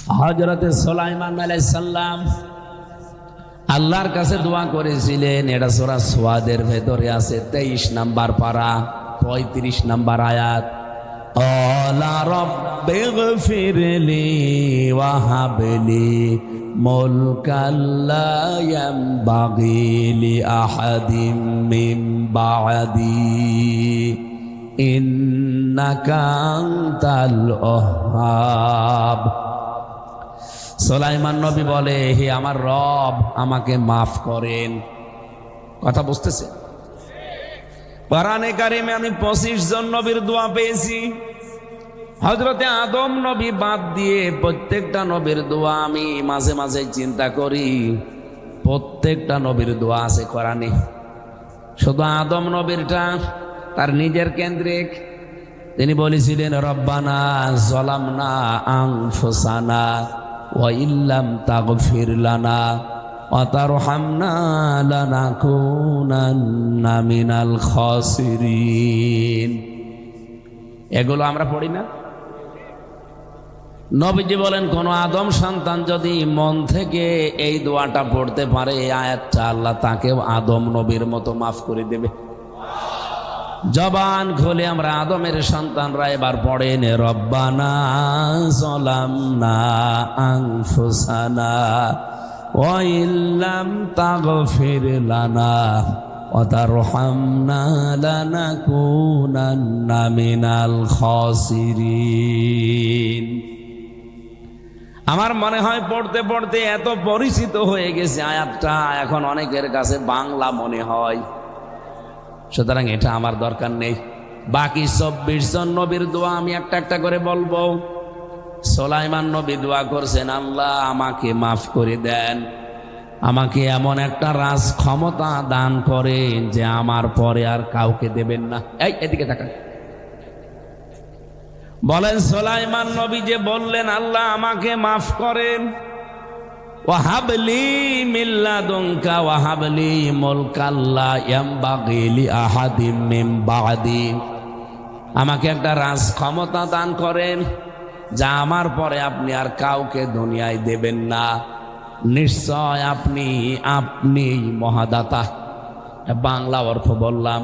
হযরতে সুলাইমান আলাইহিস সালাম আল্লাহর কাছে দোয়া করেছিলেন। এটা সূরা সুয়াদের ভেতরে আছে 23 নাম্বার পারা 35 নাম্বার আয়াত। ক্বালা রাব্বিগফিরলি ওয়া হাবলি মুলকান লা ইয়ানবাগি লি আহাদিম মিন বা'দি ইন্নাকা আনতাল ওয়াহ্হাব। সুলাইমান নবী বলে, হে আমার রব, আমাকে মাফ করেন। কথা বুঝতেছে? কোরআনে কারিমে আমি 25 জন নবীর দোয়া পেয়েছি। হযরতে আদম নবী বাদ দিয়ে প্রত্যেকটা নবীর দোয়া আমি মাঝে মাঝে চিন্তা করি, প্রত্যেকটা নবীর দোয়া আছে কোরআনে। শুধু আদম নবীরটা তার নিজের কেন্দ্রিক। তিনি বলেছিলেন, রব্বানা যালামনা আনফুসানা ওয়া ইল্লাম তাগফির লানা ওয়া তারহামনা লানাকুনান্না মিনাল খাসিরিন। এগুলো আমরা পড়ি না? নবীজি বলেন, কোন আদম সন্তান যদি মন থেকে এই দোয়াটা পড়তে পারে, এই আয়াতটা, আল্লাহ তাকেও আদম নবীর মতো মাফ করে দেবে। জবান খুলে আমরা আদমের সন্তানরা এবার পড়েন, রব্বানা যালামনা আনফুসানা ওয়া ইল্লাম তাগফির লানা ওয়া তারহামনা লানাকুনান্না মিনাল খাসিরিন। আমার মনে হয় পড়তে পড়তে এত পরিচিত হয়ে গেছে আয়াতটা, এখন অনেকের কাছে বাংলা মনে হয়। সুতরাং এটা আমার দরকার নেই। বাকি 24 জন নবীর দোয়া আমি একটা একটা করে বলবো। সুলাইমান নবী দোয়া করছেন, আল্লাহ আমাকে মাফ করে দেন, আমাকে এমন একটা রাজ ক্ষমতা দান করেন যে আমার পরে আর কাউকে দেবেন না। এই এদিকে তাকান। বলেন, সুলাইমান নবী যে বললেন, আল্লাহ আমাকে মাফ করেন, ওয়াহাবলি মিন লাদুনকা ওয়াহাবলি মুলকান লা ইয়ানবাগি লি আহাদিম মিন বা'দি, আমাকে একটা রাজ ক্ষমতা দান করেন যা আমার পরে আপনি আর কাউকে দুনিয়ায় দেবেন না। নিশ্চয় আপনি মহাদাতা। বাংলা অর্থ বললাম।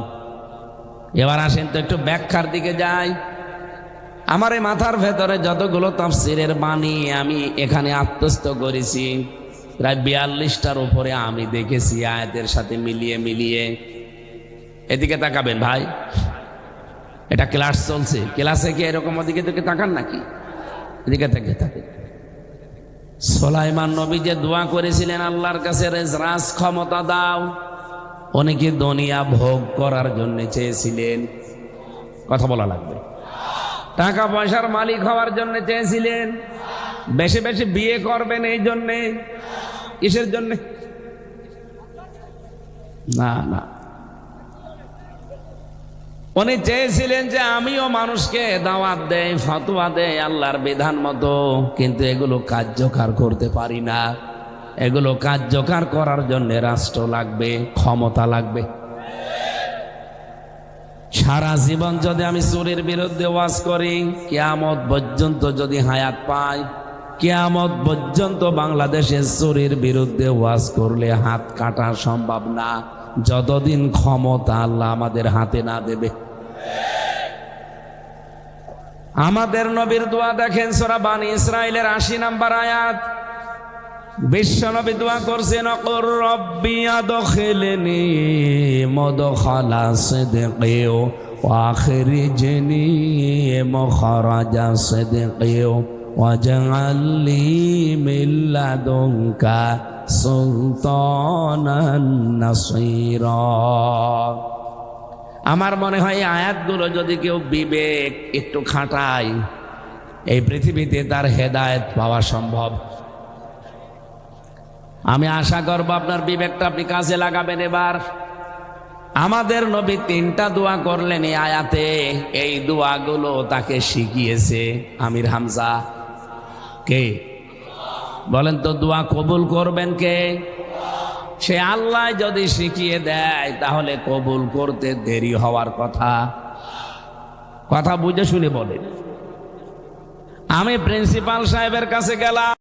এবার আসেন তো একটু ব্যাখ্যার দিকে যাই। আমার এই মাথার ভেতরে যতগুলো তাফসীরের বাণী আমি এখানে আত্মস্থ করেছি, প্রায় 42টার উপরে আমি দেখেছি আয়াতের সাথে মিলিয়ে মিলিয়ে। এদিকে তাকাবেন ভাই, এটা ক্লাস চলছে। ক্লাসে কি এরকম ওদিকে দিকে তাকান নাকি? এদিকে তাকিয়ে থাকে। সুলাইমান নবী যে দোয়া করেছিলেন আল্লাহর কাছে, রাজ ক্ষমতা দাও, উনি কি দুনিয়া ভোগ করার জন্য চেয়েছিলেন? কথা বলা লাগবে। টাকা পয়সার মালিক হওয়ার জন্য চেয়েছিলেন? বেশি বেশি বিয়ে করবেন এই জন্যে? কিসের জন্যে? না না, উনি চেয়েছিলেন যে আমিও মানুষকে দাওয়াত দেই, ফতোয়া দেই আল্লাহর বিধান মতো, কিন্তু এগুলো কার্যকর করতে পারি না। এগুলো কার্যকর করার জন্য রাষ্ট্র লাগবে, ক্ষমতা লাগবে। সারা জীবন যদি আমি চুরির বিরুদ্ধে ওয়াজ করি, কিয়ামত পর্যন্ত যদি হায়াত পাই, কিয়ামত পর্যন্ত বাংলাদেশে চুরির বিরুদ্ধে ওয়াজ করলে হাত কাটা সম্ভব না, যতদিন ক্ষমতা আল্লাহ আমাদের হাতে না দেবে। আমাদের নবীর দোয়া দেখেন, সূরা বানী ইসরাঈলের 80 নাম্বার আয়াত। বিশ্ব নবী দোয়া করছেন, অকুর রব্বি আদখিলনি মুদখালা সিদকি ওয়া আখরিজনি মুখরাজা সিদকি ওয়াজআল লি মিন লাদুনকা সুলতানান নাসীরা। আমার মনে হয় এই আয়াতগুলো যদি কেউ বিবেক একটু খাটায়, এই পৃথিবীতে তার হেদায়েত পাওয়া সম্ভব। আমি আশা করব আপনার বিবেকটা আপনি কাজে লাগাবেন। এবার আমাদের নবী 3টা দোয়া করলেন এই আয়াতে। এই দোয়াগুলো তাকে শিখিয়েছে আমির হামজা। কে বলেন তো? দোয়া কবুল করবেন কে? সে আল্লাহ যদি শিখিয়ে দেয় তাহলে কবুল করতে দেরি হওয়ার কথা। কথা বুঝে শুনে বলেন। আমি প্রিন্সিপাল সাহেবের কাছে গেলাম।